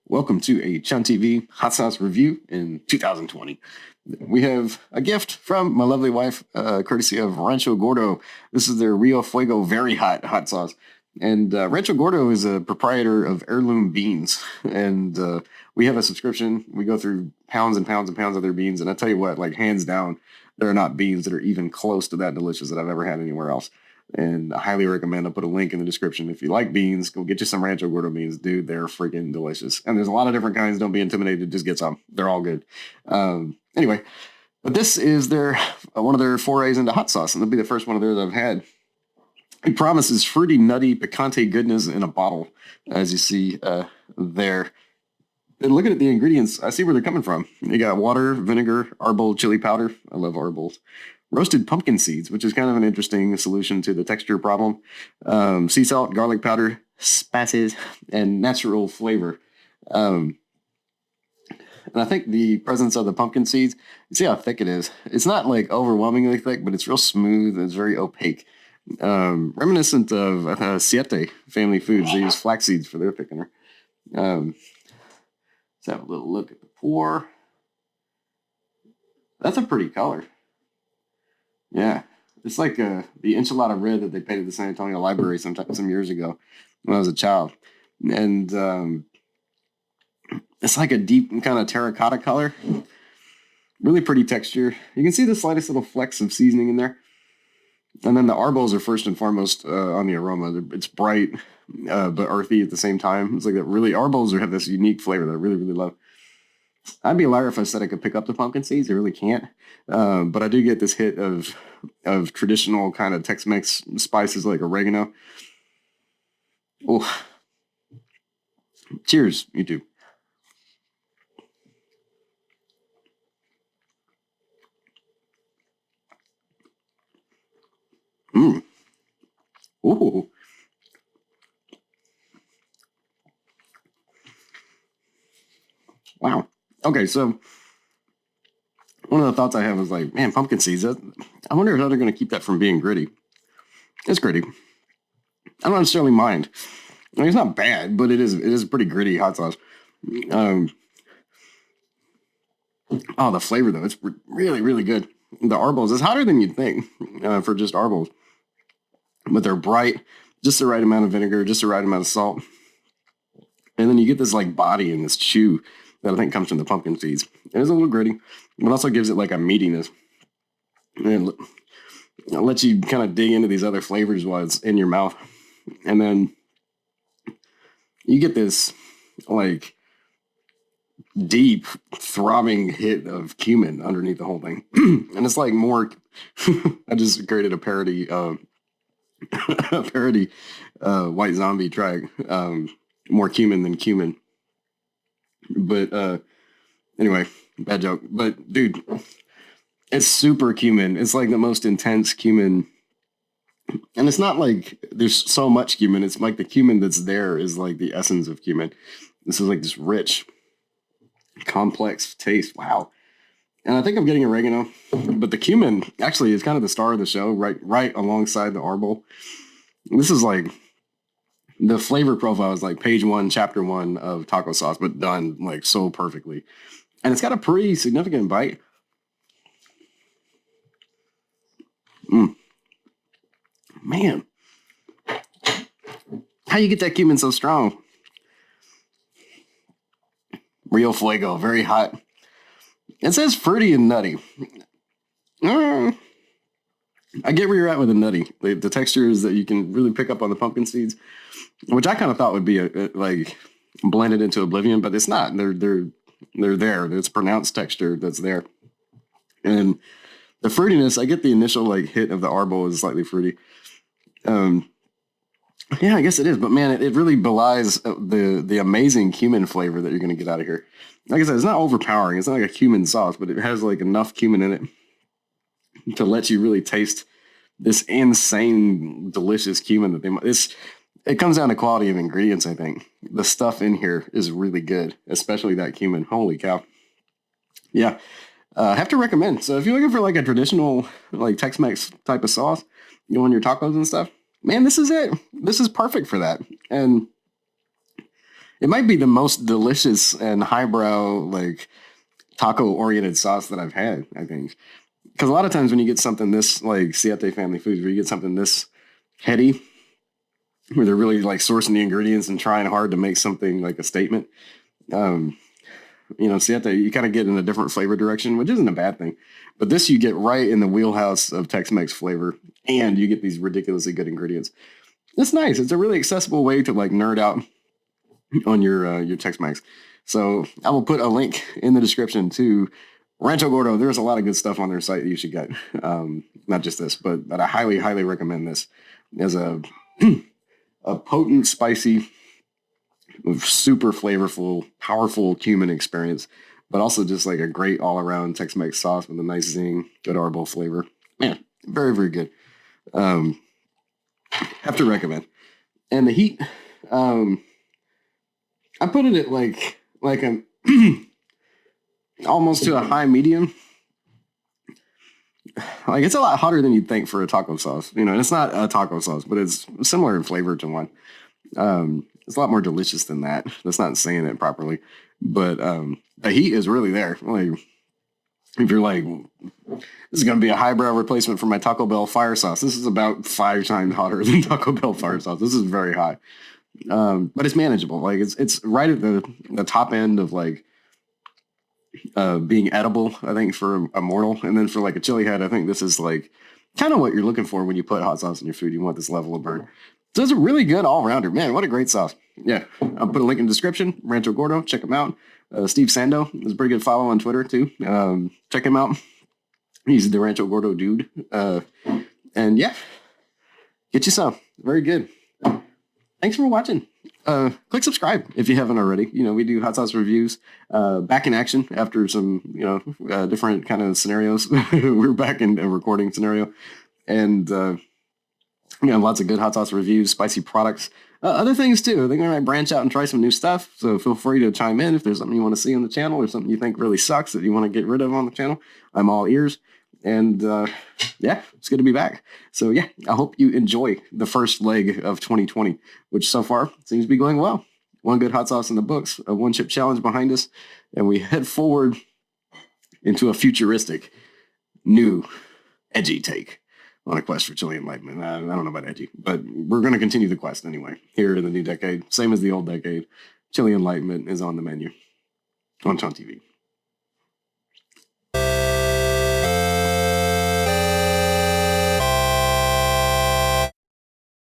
Welcome to a ChunnTV hot sauce review in 2020. We have a gift from my lovely wife, courtesy of Rancho Gordo. This is their Rio Fuego very hot sauce. And Rancho Gordo is a proprietor of heirloom beans. And we have a subscription. We go through pounds and pounds and pounds of their beans. And I tell you what, like hands down, there are not beans that are even close to that delicious that I've ever had anywhere else. And I highly recommend. I'll put a link in the description. If you like beans, go get you some Rancho Gordo beans. Dude, they're freaking delicious. And there's a lot of different kinds. Don't be intimidated. Just get some. They're all good. Anyway, but this is their one of their forays into hot sauce. And it'll be the first one of theirs I've had. It promises fruity, nutty, picante goodness in a bottle, as you see there. And looking at the ingredients, I see where they're coming from. You got water, vinegar, arbol, chili powder. I love arbols. Roasted pumpkin seeds, which is kind of an interesting solution to the texture problem. Sea salt, garlic powder, spices, and natural flavor. And I think the presence of the pumpkin seeds, you see how thick it is. It's not like overwhelmingly thick, but it's real smooth. It's very opaque. Reminiscent of Siete family foods. They use flax seeds for their thickener. Let's have a little look at the pour. That's a pretty color. Yeah, it's like the enchilada red that they painted at the San Antonio Library some years ago when I was a child. And it's like a deep kind of terracotta color. Really pretty texture. You can see the slightest little flecks of seasoning in there. And then the arbols are first and foremost on the aroma. It's bright, but earthy at the same time. It's like that really, arbols have this unique flavor that I really, really love. I'd be a liar if I said I could pick up the pumpkin seeds. I really can't. But I do get this hit of traditional kind of Tex-Mex spices like oregano. Oh, cheers, YouTube. Ooh. Wow. Okay, so one of the thoughts I have is like, man, pumpkin seeds. I wonder how they're going to keep that from being gritty. It's gritty. I don't necessarily mind. I mean, it's not bad, but it is pretty gritty hot sauce. Oh, the flavor though, it's really, really good. The arbols is hotter than you'd think for just arbols, but they're bright, just the right amount of vinegar, just the right amount of salt, and then you get this like body and this chew that I think comes from the pumpkin seeds. It is a little gritty, but also gives it like a meatiness. And it lets you kind of dig into these other flavors while it's in your mouth. And then you get this like deep throbbing hit of cumin underneath the whole thing. And it's like more, I just created a parody White Zombie track. More cumin than cumin. But anyway, bad joke. But dude, it's super cumin. It's like the most intense cumin. And it's not like there's so much cumin. It's like the cumin that's there is like the essence of cumin. This is like this rich, complex taste. Wow. And I think I'm getting oregano, but the cumin actually is kind of the star of the show, right alongside the arbol. This is like the flavor profile is like page 1, chapter 1 of taco sauce, but done like so perfectly. And it's got a pretty significant bite. Man, how you get that cumin so strong? Rio Fuego, very hot. It says fruity and nutty. I get where you're at with the nutty. The texture is that you can really pick up on the pumpkin seeds, which I kind of thought would be like blended into oblivion, but it's not. They're there. It's pronounced texture that's there. And the fruitiness, I get the initial like hit of the arbol is slightly fruity. Yeah, I guess it is, but man, it really belies the amazing cumin flavor that you're going to get out of here. Like I said, it's not overpowering. It's not like a cumin sauce, but it has like enough cumin in it to let you really taste this insane, delicious cumin that it comes down to quality of ingredients, I think. The stuff in here is really good, especially that cumin. Holy cow. Yeah. I have to recommend. So if you're looking for like a traditional like Tex-Mex type of sauce, you know, on your tacos and stuff, man, this is it. This is perfect for that. And It might be the most delicious and highbrow, like taco oriented sauce that I've had, I think. Because a lot of times when you get something this like Siete Family Foods, where you get something this heady, where they're really like sourcing the ingredients and trying hard to make something like a statement. Um, Siete, you kind of get in a different flavor direction, which isn't a bad thing. But this, you get right in the wheelhouse of Tex-Mex flavor, and you get these ridiculously good ingredients. It's nice. It's a really accessible way to like nerd out on your Tex-Mex. So I will put a link in the description to Rancho Gordo. There's a lot of good stuff on their site that you should get. Not just this, but I highly, highly recommend this as a a potent, spicy, super flavorful, powerful cumin experience, but also just like a great all-around Tex-Mex sauce with a nice zing, good arbol flavor. Man, very, very good. Have to recommend. And the heat, I put it at like a almost to a high medium. Like it's a lot hotter than you'd think for a taco sauce, and it's not a taco sauce, but it's similar in flavor to one. It's a lot more delicious than that. That's not saying it properly, but the heat is really there. Like if you're like, this is going to be a highbrow replacement for my Taco Bell fire sauce. This is about 5 times hotter than Taco Bell fire sauce. This is very high, but it's manageable. Like it's right at the top end of like being edible, I think, for a mortal. And then for like a chili head, I think this is like kind of what you're looking for when you put hot sauce in your food. You want this level of burn. So it's a really good all-rounder. Man, what a great sauce. Yeah, I'll put a link in the description. Rancho Gordo, check him out. Steve Sando is a pretty good follow on Twitter, too. Check him out. He's the Rancho Gordo dude. And yeah, get you some. Very good. Thanks for watching. Click subscribe if you haven't already. We do hot sauce reviews. Back in action after some, different kind of scenarios. We're back in a recording scenario. And lots of good hot sauce reviews, spicy products, other things too. I think I might branch out and try some new stuff. So feel free to chime in if there's something you want to see on the channel or something you think really sucks that you want to get rid of on the channel. I'm all ears. And yeah, it's good to be back. So yeah, I hope you enjoy the first leg of 2020, which so far seems to be going well. One good hot sauce in the books, a one-chip challenge behind us, and we head forward into a futuristic, new, edgy take on a quest for chili enlightenment. I don't know about edgy, but we're going to continue the quest anyway. Here in the new decade, same as the old decade, chili enlightenment is on the menu on ChunnTV.